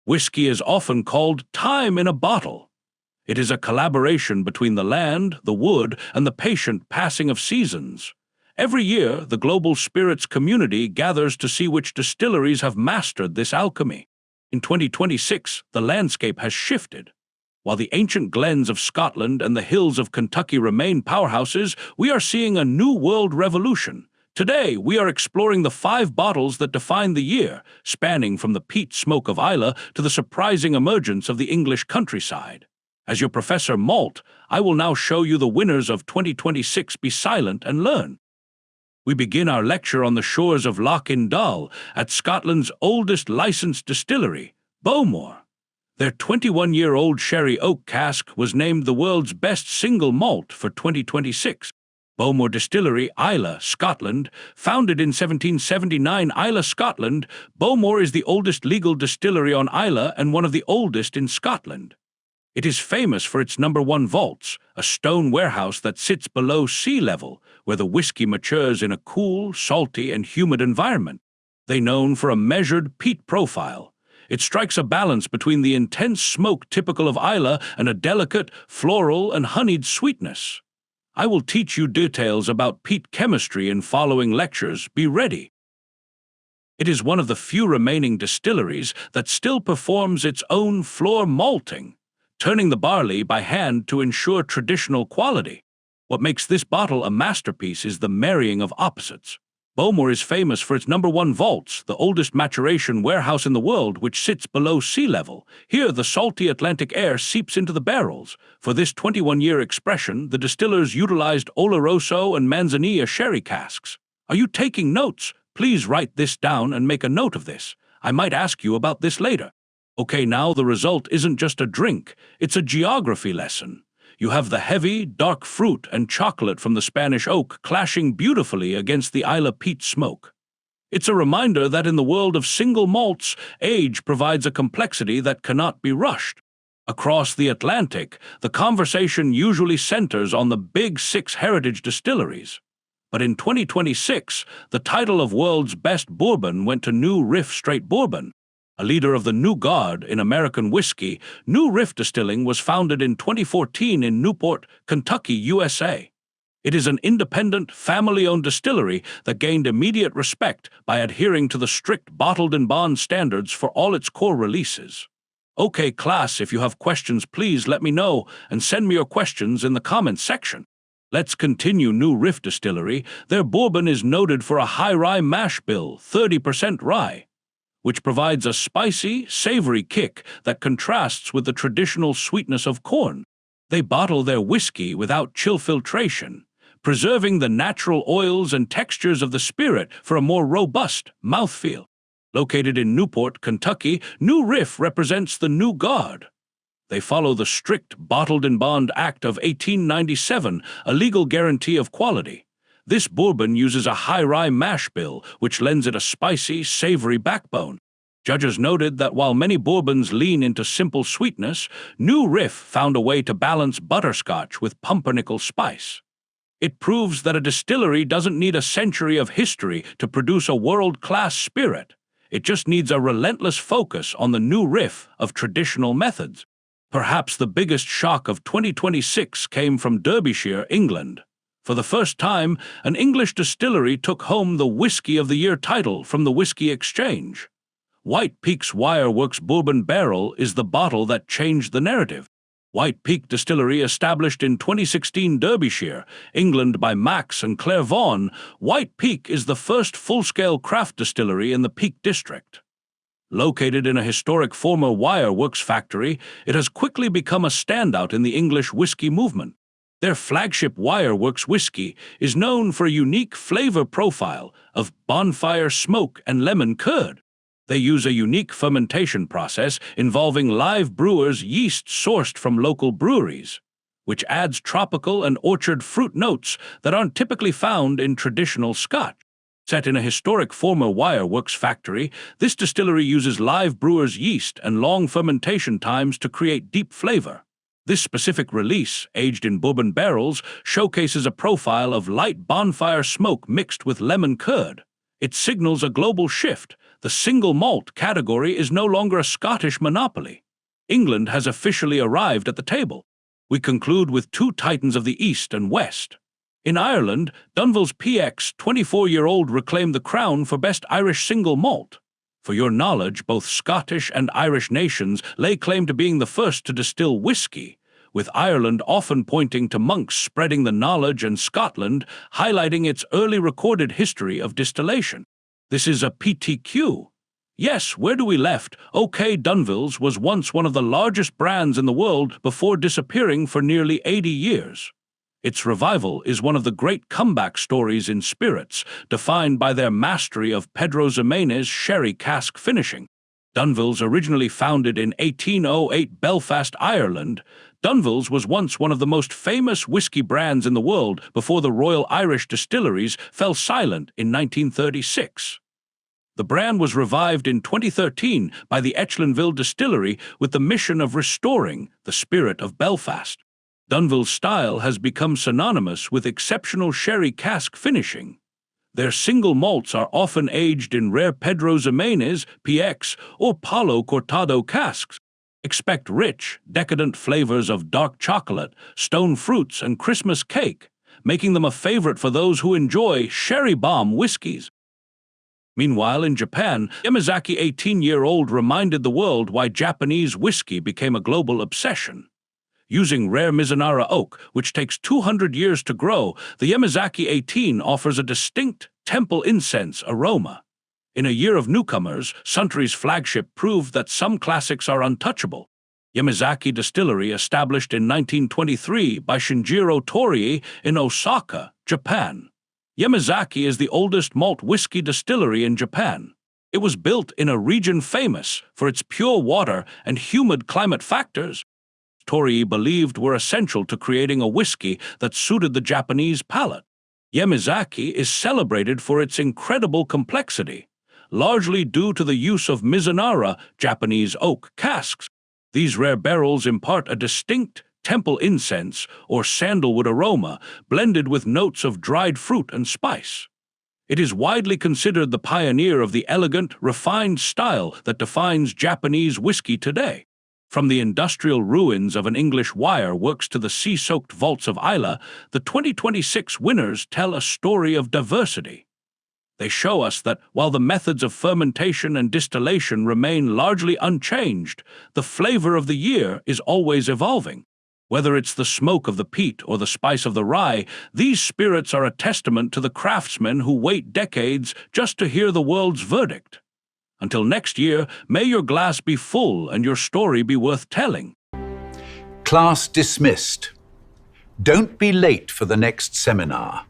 Whiskey is often called time in a bottle. It is a collaboration between the land, the wood, and the patient passing of seasons. Every year, the global spirits community gathers to see which distilleries have mastered this alchemy. In 2026, the landscape has shifted. While the ancient glens of Scotland and the hills of Kentucky remain powerhouses, we are seeing a new world revolution. Today, we are exploring the 5 bottles that define the year, spanning from the peat smoke of Islay to the surprising emergence of the English countryside. As your Professor Malt, I will now show you the winners of 2026. Be silent and learn. We begin our lecture on the shores of Loch Dull at Scotland's oldest licensed distillery, Bowmore. Their 21-year-old sherry oak cask was named the world's best single malt for 2026. Bowmore Distillery, Islay, Scotland. Founded in 1779, Islay, Scotland, Bowmore is the oldest legal distillery on Islay and one of the oldest in Scotland. It is famous for its No. 1 vaults, a stone warehouse that sits below sea level, where the whiskey matures in a cool, salty, and humid environment. They're known for a measured peat profile. It strikes a balance between the intense smoke typical of Islay and a delicate, floral, and honeyed sweetness. I will teach you details about peat chemistry in following lectures. Be ready. It is one of the few remaining distilleries that still performs its own floor malting, turning the barley by hand to ensure traditional quality. What makes this bottle a masterpiece is the marrying of opposites. Bowmore is famous for its No. 1 vaults, the oldest maturation warehouse in the world, which sits below sea level. Here, the salty Atlantic air seeps into the barrels. For this 21-year expression, the distillers utilized Oloroso and Manzanilla sherry casks. Are you taking notes? Please write this down and make a note of this. I might ask you about this later. Okay, now the result isn't just a drink, it's a geography lesson. You have the heavy, dark fruit and chocolate from the Spanish oak clashing beautifully against the Islay peat smoke. It's a reminder that in the world of single malts, age provides a complexity that cannot be rushed. Across the Atlantic, the conversation usually centers on the big 6 heritage distilleries. But in 2026, the title of world's best bourbon went to New Riff Straight Bourbon. A leader of the new guard in American whiskey, New Riff Distilling was founded in 2014 in Newport, Kentucky, USA. It is an independent, family-owned distillery that gained immediate respect by adhering to the strict bottled-in-bond standards for all its core releases. Okay, class, if you have questions, please let me know and send me your questions in the comments section. Let's continue. New Riff Distillery. Their bourbon is noted for a high rye mash bill, 30% rye, which provides a spicy, savory kick that contrasts with the traditional sweetness of corn. They bottle their whiskey without chill filtration, preserving the natural oils and textures of the spirit for a more robust mouthfeel. Located in Newport, Kentucky, New Riff represents the new guard. They follow the strict Bottled-in-Bond Act of 1897, a legal guarantee of quality. This bourbon uses a high rye mash bill, which lends it a spicy, savory backbone. Judges noted that while many bourbons lean into simple sweetness, New Riff found a way to balance butterscotch with pumpernickel spice. It proves that a distillery doesn't need a century of history to produce a world-class spirit. It just needs a relentless focus on the New Riff of traditional methods. Perhaps the biggest shock of 2026 came from Derbyshire, England. For the first time, an English distillery took home the Whiskey of the Year title from the Whiskey Exchange. White Peak's Wireworks Bourbon Barrel is the bottle that changed the narrative. White Peak Distillery, established in 2016 Derbyshire, England by Max and Claire Vaughan, White Peak is the first full-scale craft distillery in the Peak District. Located in a historic former Wireworks factory, it has quickly become a standout in the English whiskey movement. Their flagship Wireworks whiskey is known for a unique flavor profile of bonfire smoke and lemon curd. They use a unique fermentation process involving live brewers' yeast sourced from local breweries, which adds tropical and orchard fruit notes that aren't typically found in traditional Scotch. Set in a historic former Wireworks factory, this distillery uses live brewers' yeast and long fermentation times to create deep flavor. This specific release, aged in bourbon barrels, showcases a profile of light bonfire smoke mixed with lemon curd. It signals a global shift. The single malt category is no longer a Scottish monopoly. England has officially arrived at the table. We conclude with two titans of the East and West. In Ireland, Dunville's PX 24-year-old reclaimed the crown for Best Irish Single Malt. For your knowledge, both Scottish and Irish nations lay claim to being the first to distill whiskey, with Ireland often pointing to monks spreading the knowledge and Scotland highlighting its early recorded history of distillation. This is a PTQ. Yes, where do we left? OK Dunville's was once one of the largest brands in the world before disappearing for nearly 80 years. Its revival is one of the great comeback stories in spirits, defined by their mastery of Pedro Ximénez sherry cask finishing. Dunville's, originally founded in 1808 Belfast, Ireland, Dunville's was once one of the most famous whiskey brands in the world before the Royal Irish Distilleries fell silent in 1936. The brand was revived in 2013 by the Etchlinville Distillery with the mission of restoring the spirit of Belfast. Dunville's style has become synonymous with exceptional sherry cask finishing. Their single malts are often aged in rare Pedro Ximénez, PX, or Palo Cortado casks. Expect rich, decadent flavors of dark chocolate, stone fruits, and Christmas cake, making them a favorite for those who enjoy sherry bomb whiskeys. Meanwhile, in Japan, Yamazaki 18-year-old reminded the world why Japanese whiskey became a global obsession. Using rare Mizunara oak, which takes 200 years to grow, the Yamazaki 18 offers a distinct temple incense aroma. In a year of newcomers, Suntory's flagship proved that some classics are untouchable. Yamazaki Distillery, established in 1923 by Shinjiro Torii in Osaka, Japan. Yamazaki is the oldest malt whiskey distillery in Japan. It was built in a region famous for its pure water and humid climate factors Torii believed were essential to creating a whiskey that suited the Japanese palate. Yamazaki is celebrated for its incredible complexity, largely due to the use of Mizunara, Japanese oak, casks. These rare barrels impart a distinct temple incense or sandalwood aroma blended with notes of dried fruit and spice. It is widely considered the pioneer of the elegant, refined style that defines Japanese whiskey today. From the industrial ruins of an English Wireworks to the sea-soaked vaults of Islay, the 2026 winners tell a story of diversity. They show us that while the methods of fermentation and distillation remain largely unchanged, the flavor of the year is always evolving. Whether it's the smoke of the peat or the spice of the rye, these spirits are a testament to the craftsmen who wait decades just to hear the world's verdict. Until next year, may your glass be full and your story be worth telling. Class dismissed. Don't be late for the next seminar.